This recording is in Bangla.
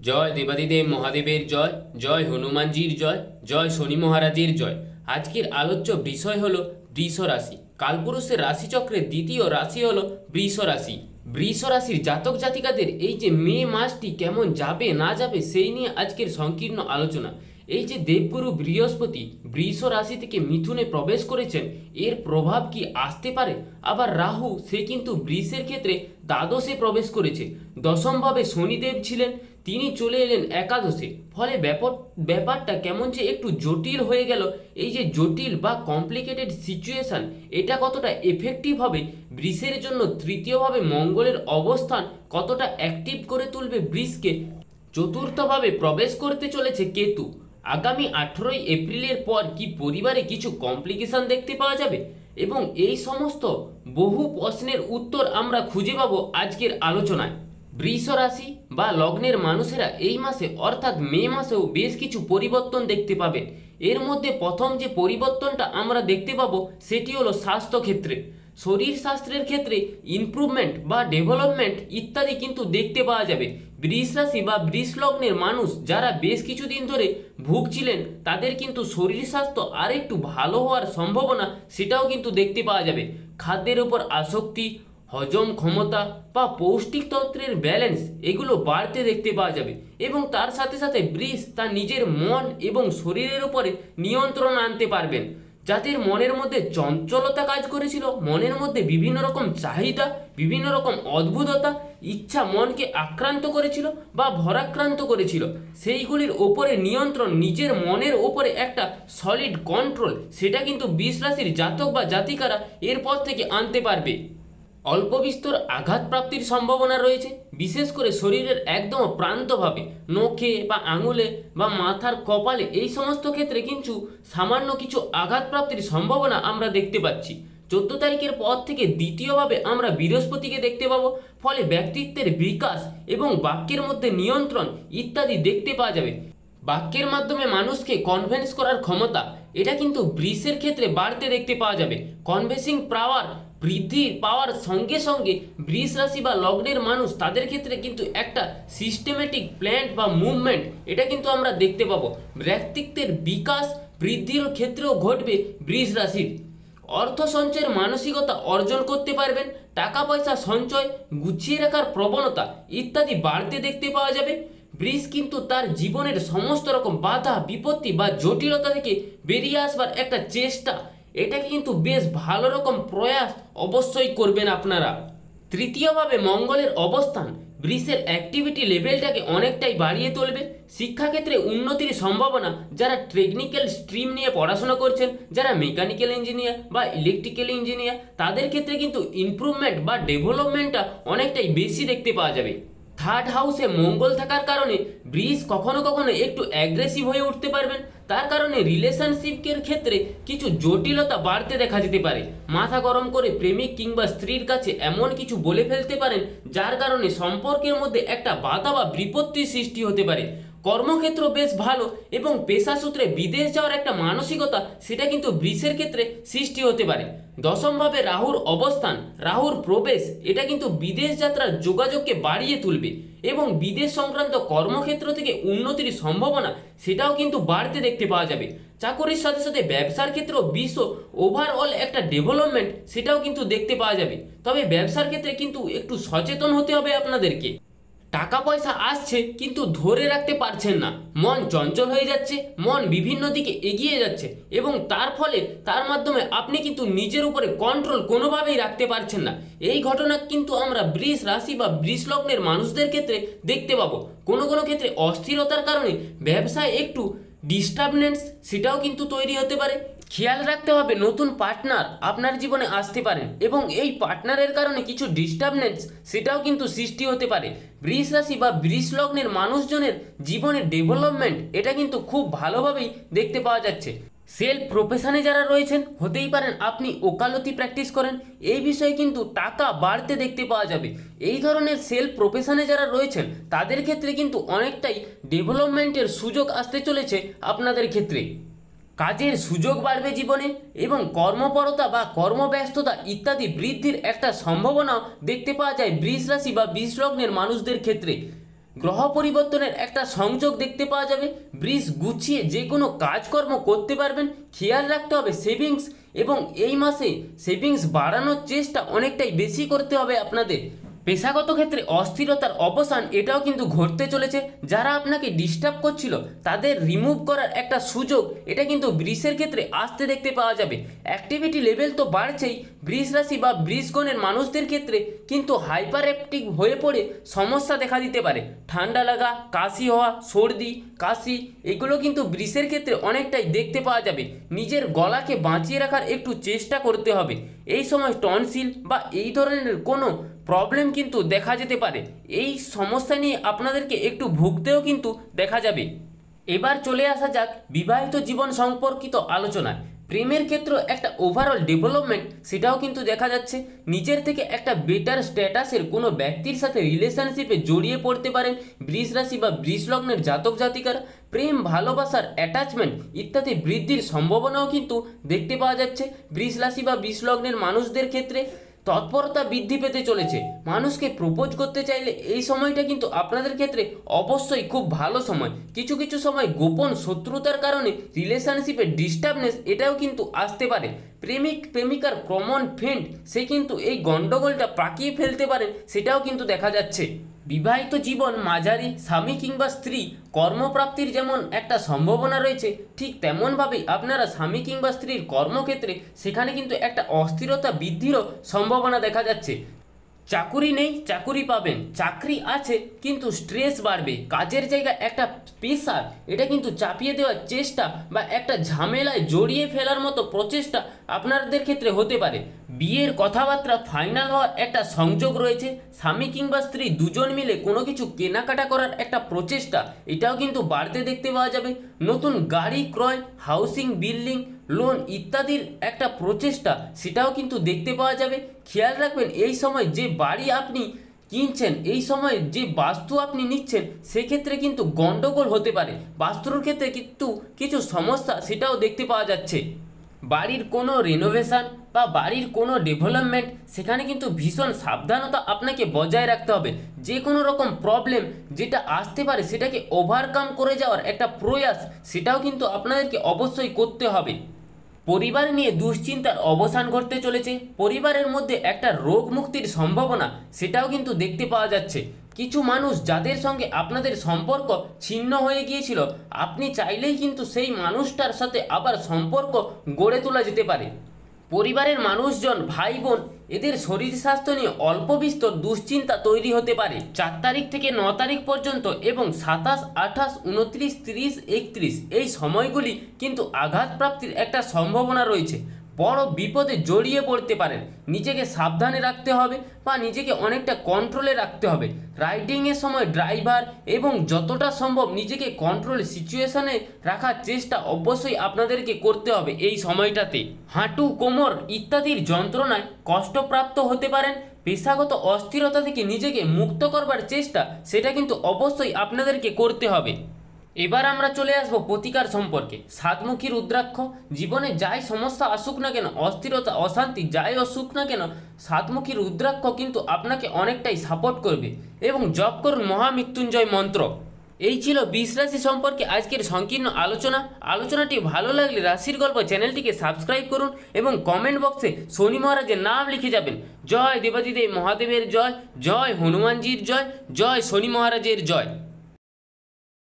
জয় দেবাদিদেব মহাদেবের জয়, জয় হনুমানজির জয়, জয় শনি মহারাজের জয়। আজকের আলোচ্য বিষয় হলো বৃষ রাশি। কালপুরুষের রাশিচক্রের দ্বিতীয় রাশি হলো বৃষ রাশি। বৃষ রাশির জাতক জাতিকাদের এই যে মে মাসটি কেমন যাবে না যাবে সেই নিয়ে আজকের সংকীর্ণ আলোচনা। এই যে দেবগুরু বৃহস্পতি বৃষ রাশি থেকে মিথুনে প্রবেশ করেছেন, এর প্রভাব কি আসতে পারে? আবার রাহু সে কিন্তু বৃষের ক্ষেত্রে দ্বাদশে প্রবেশ করেছে। দশমভাবে শনিদেব ছিলেন, তিনি চলে এলেন একাদশে। ফলে ব্যাপারটা কেমন যে একটু জটিল হয়ে গেল। এই যে জটিল বা কমপ্লিকেটেড সিচুয়েশন, এটা কতটা এফেক্টিভ হবে বৃষের জন্য, তৃতীয়ভাবে মঙ্গলের অবস্থান কতটা অ্যাক্টিভ করে তুলবে বৃষকে। চতুর্থভাবে প্রবেশ করতে চলেছে কেতু। আগামী 18ই এপ্রিলের পর কি পরিবারে কিছু কমপ্লিকেশন দেখতে পাওয়া যাবে? এবং এই সমস্ত বহু প্রশ্নের উত্তর আমরা খুঁজে পাবো আজকের আলোচনায়। বৃষ রাশি বা লগ্নের মানুষেরা এই মাসে অর্থাৎ মে মাসেও বেশ কিছু পরিবর্তন দেখতে পাবেন। এর মধ্যে প্রথম যে পরিবর্তনটা আমরা দেখতে পাবো সেটি হলো স্বাস্থ্যক্ষেত্রে। শরীর স্বাস্থ্যের ক্ষেত্রে ইমপ্রুভমেন্ট বা ডেভেলপমেন্ট ইত্যাদি কিন্তু দেখতে পাওয়া যাবে। বৃষ রাশি বা বৃষ লগ্নের মানুষ যারা বেশ কিছুদিন ধরে ভুগছিলেন, তাদের কিন্তু শরীর স্বাস্থ্য আর একটু ভালো হওয়ার সম্ভাবনা সেটাও কিন্তু দেখতে পাওয়া যাবে। খাদ্যের উপর আসক্তি, হজম ক্ষমতা বা পৌষ্টিকতন্ত্রের ব্যালেন্স এগুলো বাড়তে দেখতে পাওয়া যাবে। এবং তার সাথে সাথে বৃষ তার নিজের মন এবং শরীরের উপরে নিয়ন্ত্রণ আনতে পারবেন। যাদের মনের মধ্যে চঞ্চলতা কাজ করেছিল, মনের মধ্যে বিভিন্ন রকম চাহিদা, বিভিন্ন রকম অদ্ভুততা, ইচ্ছা মনকে আক্রান্ত করেছিল বা ভরাক্রান্ত করেছিল, সেইগুলির ওপরে নিয়ন্ত্রণ, নিজের মনের ওপরে একটা সলিড কন্ট্রোল, সেটা কিন্তু বৃষ রাশির জাতক বা জাতিকারা এরপর থেকে আনতে পারবে। অল্প বিস্তর আঘাত প্রাপ্তির সম্ভাবনা রয়েছে, বিশেষ করে শরীরের একদম প্রান্তভাবে, নখে বা আঙুলে বা মাথার কপালে, এই সমস্ত ক্ষেত্রে কিন্তু সামান্য কিছু আঘাত প্রাপ্তির সম্ভাবনা আমরা দেখতে পাচ্ছি। 14 তারিখের পর থেকে দ্বিতীয়ভাবে আমরা বৃহস্পতিকে দেখতে পাবো। ফলে ব্যক্তিত্বের বিকাশ এবং বাক্যের মধ্যে নিয়ন্ত্রণ ইত্যাদি দেখতে পাওয়া যাবে। বাক্যের মাধ্যমে মানুষকে কনভিন্স করার ক্ষমতা, এটা কিন্তু বৃষের ক্ষেত্রে বাড়তে দেখতে পাওয়া যাবে। কনভিন্সিং পাওয়ার বৃদ্ধি পাওয়ার সঙ্গে সঙ্গে বৃষ রাশি বা লগ্নের মানুষ তাদের ক্ষেত্রে কিন্তু একটা সিস্টেমেটিক প্ল্যান বা মুভমেন্ট, এটা কিন্তু আমরা দেখতে পাবো। ব্যক্তিত্বের বিকাশ বৃদ্ধির ক্ষেত্রেও ঘটবে বৃষ রাশির। অর্থ সঞ্চয়ের মানসিকতা অর্জন করতে পারবেন। টাকা পয়সা সঞ্চয়, গুছিয়ে রাখার প্রবণতা ইত্যাদি বাড়তে দেখতে পাওয়া যাবে। বৃষ কিন্তু তার জীবনের সমস্ত রকম বাধা বিপত্তি বা জটিলতা থেকে বেরিয়ে আসবার একটা চেষ্টা, এটাকে কিন্তু বেশ ভালো রকম প্রয়াস অবশ্যই করবেন আপনারা। তৃতীয়ভাবে মঙ্গলের অবস্থান বৃষের অ্যাক্টিভিটি লেভেলটাকে অনেকটাই বাড়িয়ে তুলবে। শিক্ষাক্ষেত্রে উন্নতির সম্ভাবনা, যারা টেকনিক্যাল স্ট্রিম নিয়ে পড়াশোনা করছেন, যারা মেকানিক্যাল ইঞ্জিনিয়ার বা ইলেকট্রিক্যাল ইঞ্জিনিয়ার, তাদের ক্ষেত্রে কিন্তু ইমপ্রুভমেন্ট বা ডেভেলপমেন্টটা অনেকটাই বেশি দেখতে পাওয়া যাবে। থার্ড হাউসে মঙ্গল থাকার কারণে বৃষ কখনো কখনো একটু অ্যাগ্রেসিভ হয়ে উঠতে পারবেন। তার কারণে রিলেশনশিপের ক্ষেত্রে কিছু জটিলতা বাড়তে দেখা যেতে পারে। মাথা গরম করে প্রেমিক কিংবা স্ত্রীর কাছে এমন কিছু বলে ফেলতে পারেন, যার কারণে সম্পর্কের মধ্যে একটা বাধা বা বিপত্তির সৃষ্টি হতে পারে। কর্মক্ষেত্র বেশ ভালো এবং পেশা সূত্রে বিদেশ যাওয়ার একটা মানসিকতা, সেটা কিন্তু বৃষের ক্ষেত্রে সৃষ্টি হতে পারে। দশমভাবে রাহুর অবস্থান, রাহুর প্রবেশ, এটা কিন্তু বিদেশ যাত্রার যোগাযোগকে বাড়িয়ে তুলবে এবং বিদেশ সংক্রান্ত কর্মক্ষেত্র থেকে উন্নতির সম্ভাবনা সেটাও কিন্তু বাড়তে দেখতে পাওয়া যাবে। চাকরির সাথে সাথে ব্যবসার ক্ষেত্রেও বিশ্ব ওভারঅল একটা ডেভেলপমেন্ট সেটাও কিন্তু দেখতে পাওয়া যাবে। তবে ব্যবসার ক্ষেত্রে কিন্তু একটু সচেতন হতে হবে আপনাদেরকে। টাকা পয়সা আসছে কিন্তু ধরে রাখতে পারছেন না, মন চঞ্চল হয়ে যাচ্ছে, মন বিভিন্ন দিকে এগিয়ে যাচ্ছে এবং তার ফলে তার মাধ্যমে আপনি কিন্তু নিজের উপরে কন্ট্রোল কোনোভাবেই রাখতে পারছেন না। এই ঘটনা কিন্তু আমরা বৃষ রাশি বা বৃষ লগ্নের মানুষদের ক্ষেত্রে দেখতে পাবো। কোনো কোনো ক্ষেত্রে অস্থিরতার কারণে ব্যবসায় একটু ডিস্টার্বেন্স সেটাও কিন্তু তৈরি হতে পারে। খেয়াল রাখতে হবে নতুন পার্টনার আপনার জীবনে আসতে পারেন এবং এই পার্টনারের কারণে কিছু ডিস্টার্বেন্স সেটাও কিন্তু সৃষ্টি হতে পারে। বৃষ রাশি বা বৃষ লগ্নের মানুষজনের জীবনের ডেভেলপমেন্ট এটা কিন্তু খুব ভালোভাবেই দেখতে পাওয়া যাচ্ছে। সেলফ প্রফেশনে যারা রয়েছেন, হতেই পারেন আপনি ওকালতি প্র্যাকটিস করেন, এই বিষয়ে কিন্তু টাকা বাড়তে দেখতে পাওয়া যাবে। এই ধরনের সেলফ প্রফেশনে যারা রয়েছেন তাদের ক্ষেত্রে কিন্তু অনেকটাই ডেভেলপমেন্টের সুযোগ আসতে চলেছে আপনাদের ক্ষেত্রে। কাজের সুযোগ বাড়বে জীবনে এবং কর্মপরতা বা কর্মব্যস্ততা ইত্যাদি বৃদ্ধির একটা সম্ভাবনাও দেখতে পাওয়া যায় বৃষ রাশি বা বৃষ লগ্নের মানুষদের ক্ষেত্রে। গ্রহ পরিবর্তনের একটা সংযোগ দেখতে পাওয়া যাবে। বৃষ গুছিয়ে যে কোনো কাজকর্ম করতে পারবেন। খেয়াল রাখতে হবে সেভিংস, এবং এই মাসে সেভিংস বাড়ানোর চেষ্টা অনেকটাই বেশি করতে হবে আপনাদের। পেশাগত ক্ষেত্রে অস্থিরতার অবসান এটাও কিন্তু ঘটতে চলেছে। যারা আপনাকে ডিস্টার্ব করছিল তাদের রিমুভ করার একটা সুযোগ এটা কিন্তু বৃষের ক্ষেত্রে আসতে দেখতে পাওয়া যাবে। অ্যাক্টিভিটি লেভেল তো বাড়ছেই, বৃষ রাশি বা বৃষগণের মানুষদের ক্ষেত্রে কিন্তু হাইপার অ্যাক্টিভ হয়ে পড়ে সমস্যা দেখা দিতে পারে। ঠান্ডা লাগা, কাশি হওয়া, সর্দি কাশি এগুলো কিন্তু বৃষের ক্ষেত্রে অনেকটাই দেখতে পাওয়া যাবে। নিজের গলাকে বাঁচিয়ে রাখার একটু চেষ্টা করতে হবে। এই সময় টনসিল বা এই ধরনের কোনো প্রবলেম কিন্তু দেখা যেতে পারে। এই সমস্যা নিয়ে আপনাদেরকে একটু ভুগতেও কিন্তু দেখা যাবে। এবার চলে আসা যাক বিবাহিত জীবন সম্পর্কিত আলোচনায়। প্রেমের ক্ষেত্রে একটা ওভারঅল ডেভেলপমেন্ট সেটাও কিন্তু দেখা যাচ্ছে। নিজের থেকে একটা বেটার স্ট্যাটাসের কোনো ব্যক্তির সাথে রিলেশনশিপে জড়িয়ে পড়তে পারেন বৃষ রাশি বা বৃষ লগ্নের জাতক জাতিকারা। প্রেম, ভালোবাসার, অ্যাটাচমেন্ট ইত্যাদি বৃদ্ধির সম্ভাবনাও কিন্তু দেখতে পাওয়া যাচ্ছে বৃষ রাশি বা বৃষ লগ্নের মানুষদের ক্ষেত্রে। তৎপরতা বৃদ্ধি পেতে চলেছে। মানুষকে প্রপোজ করতে চাইলে এই সময়টা কিন্তু আপনাদের ক্ষেত্রে অবশ্যই খুব ভালো সময়। কিছু কিছু সময় গোপন শত্রুতার কারণে রিলেশনশিপে ডিস্টার্বনেস এটাও কিন্তু আসতে পারে। প্রেমিক প্রেমিকার কমন ফ্রেন্ড সে কিন্তু এই গণ্ডগোলটা পাকিয়ে ফেলতে পারে, সেটাও কিন্তু দেখা যাচ্ছে। বিবাহিত জীবন মাঝারি, স্বামী কিংবা স্ত্রী কর্মপ্রাপ্তির যেমন একটা সম্ভাবনা রয়েছে, ঠিক তেমনভাবেই আপনারা স্বামী কিংবা স্ত্রীর কর্মক্ষেত্রে সেখানে কিন্তু একটা অস্থিরতা বৃদ্ধিরও সম্ভাবনা দেখা যাচ্ছে। চাকুরি নেই, চাকুরি পাবেন। চাকরি আছে কিন্তু স্ট্রেস বাড়বে। কাজের জায়গায় একটা প্রেশার এটা কিন্তু চাপিয়ে দেওয়ার চেষ্টা বা একটা ঝামেলায় জড়িয়ে ফেলার মতো প্রচেষ্টা আপনাদের ক্ষেত্রে হতে পারে। বিয়ের কথাবার্তা ফাইনাল হওয়ার একটা সংযোগ রয়েছে। স্বামী কিংবা স্ত্রী দুজন মিলে কোনো কিছু কেনাকাটা করার একটা প্রচেষ্টা এটাও কিন্তু বাড়তে দেখতে পাওয়া যাবে। নতুন গাড়ি ক্রয়, হাউসিং, বিল্ডিং, লোন ইত্যাদির একটা প্রচেষ্টা সেটাও কিন্তু দেখতে পাওয়া যাবে। খেয়াল রাখবেন এই সময় যে বাড়ি আপনি কিনছেন, এই সময় যে বাস্তু আপনি নিচ্ছেন সেক্ষেত্রে কিন্তু গন্ডগোল হতে পারে। বাস্তুর ক্ষেত্রে কিন্তু কিছু সমস্যা সেটাও দেখতে পাওয়া যাচ্ছে। বাড়ির কোনো রেনোভেশন বা বাড়ির কোনো ডেভেলপমেন্ট সেখানে কিন্তু ভীষণ সাবধানতা আপনাকে বজায় রাখতে হবে। যে কোনো রকম প্রবলেম যেটা আসতে পারে সেটাকে ওভারকাম করে যাওয়ার একটা প্রয়াস সেটাও কিন্তু আপনাদেরকে অবশ্যই করতে হবে। পরিবার নিয়ে দুশ্চিন্তার অবসান ঘটতে চলেছে। পরিবারের মধ্যে একটা রোগ মুক্তির সম্ভাবনা সেটাও কিন্তু দেখতে পাওয়া যাচ্ছে। কিছু মানুষ যাদের সঙ্গে আপনাদের সম্পর্ক ছিন্ন হয়ে গিয়েছিল, আপনি চাইলেই কিন্তু সেই মানুষটার সাথে আবার সম্পর্ক গড়ে তোলা যেতে পারে। পরিবারের মানুষজন, ভাই বোন এদের শরীর স্বাস্থ্য নিয়ে অল্প বিস্তর দুশ্চিন্তা তৈরি হতে পারে 4 তারিখ থেকে 9 তারিখ পর্যন্ত, এবং 27, 28, 29, 30, 31 এই সময়গুলি কিন্তু আঘাতপ্রাপ্তির একটা সম্ভাবনা রয়েছে। বড় বিপদে জড়িয়ে পড়তে পারেন। নিজেকে সাবধানে রাখতে হবে বা নিজেকে অনেকটা কন্ট্রোলে রাখতে হবে। রাইডিংয়ের সময় ড্রাইভার এবং যতটা সম্ভব নিজেকে কন্ট্রোল সিচুয়েশনে রাখার চেষ্টা অবশ্যই আপনাদেরকে করতে হবে। এই সময়টাতে হাঁটু, কোমর ইত্যাদির যন্ত্রণায় কষ্টপ্রাপ্ত হতে পারেন। পেশাগত অস্থিরতা থেকে নিজেকে মুক্ত করবার চেষ্টা সেটা কিন্তু অবশ্যই আপনাদেরকে করতে হবে। এবার আমরা চলে আসব প্রতিকার সম্পর্কে। সাতমুখী রুদ্রাক্ষ। জীবনে যাই সমস্যা আসুক না কেন, অস্থিরতা, অশান্তি যাই আসুক না কেন, সাতমুখী রুদ্রাক্ষ কিন্তু আপনাকে অনেকটাই সাপোর্ট করবে। এবং জপ করুন মহামৃত্যুঞ্জয় মন্ত্র। এই ছিল বৃষ রাশি সম্পর্কে আজকের সংকীর্ণ আলোচনা। আলোচনাটি ভালো লাগলে রাশির গল্প চ্যানেলটিকে সাবস্ক্রাইব করুন এবং কমেন্ট বক্সে শনি মহারাজের নাম লিখে যাবেন। জয় দেবাদিদেব মহাদেবের জয়, জয় হনুমানজির জয়, জয় শনি মহারাজের জয়।